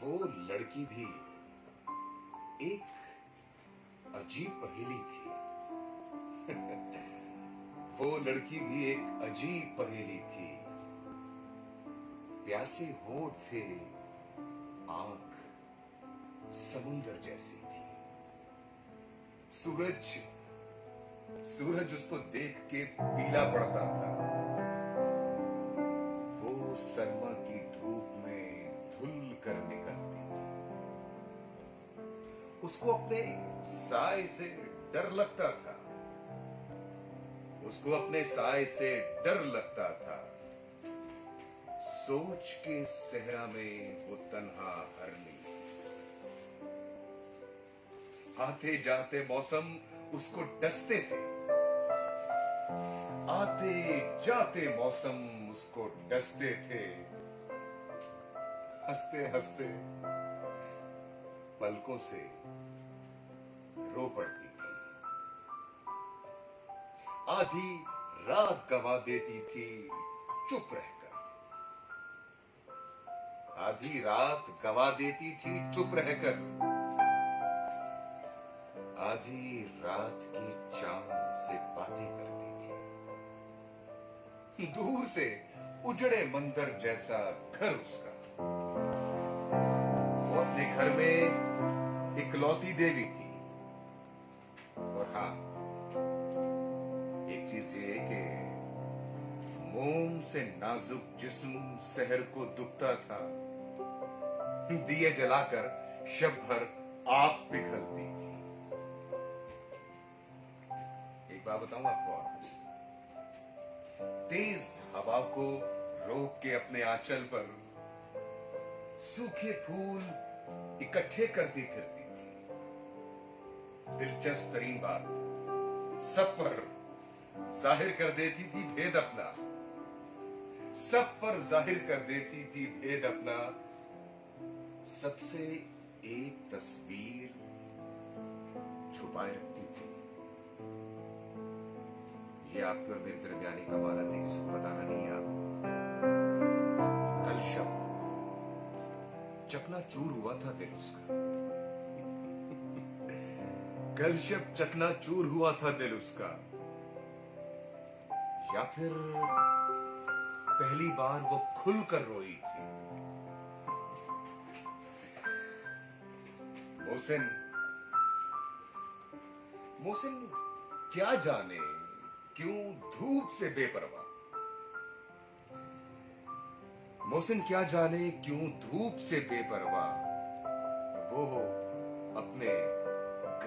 वो लड़की भी एक अजीब पहेली थी। वो लड़की भी एक अजीब पहेली थी। प्यासे होंठ थे, आंख समुंदर जैसी थी। सूरज सूरज उसको देख के पीला पड़ता था। वो सरमा की धूप में धुल कर निकलती थी। उसको अपने साए से डर लगता था। उसको अपने साए से डर लगता था। सोच के सहरा में वो तन्हा हरनी। आते जाते मौसम उसको डसते थे। आते जाते मौसम उसको डसते थे। हंसते हंसते पलकों से रो पड़ती थी। आधी रात गवा देती थी चुप रहकर। आधी रात गवा देती थी चुप रहकर। आधी रात की चांद से बातें करती थी। दूर से उजड़े मंदिर जैसा घर उसका। वो अपने घर में इकलौती देवी थी। और हाँ, एक चीज ये कि मोम से नाजुक जिस्म शहर को दुखता था। दिए जलाकर शब भर आग पिघलती थी। एक बात बताऊं आपको और, तेज हवा को रोक के अपने आंचल पर सूखे फूल इकट्ठे करती फिरती थी। दिलचस्प तरीन बात, सब पर जाहिर कर देती थी भेद अपना। सब पर जाहिर कर देती थी भेद अपना। सबसे एक तस्वीर छुपाए रखती थी। ये आपके और मेरे दरमियानी कमालत है, किसी को बताना नहीं है आपको। कल शब चकनाचूर हुआ था दिल उसका। कल शब चकनाचूर हुआ था दिल उसका। या फिर पहली बार वो खुलकर रोई थी। मोहसिन क्या जाने क्यों धूप से बेपरवाह। मोहसिन क्या जाने क्यों धूप से बेपरवाह। वो अपने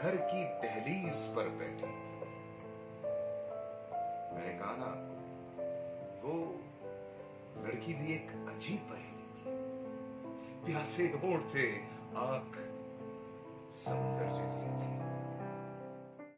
घर की दहलीज पर बैठी थी। मैंने कहा ना, वो लड़की भी एक अजीब पहेली थी। प्यासे होंठ थे, आंख समुंदर जैसी थी।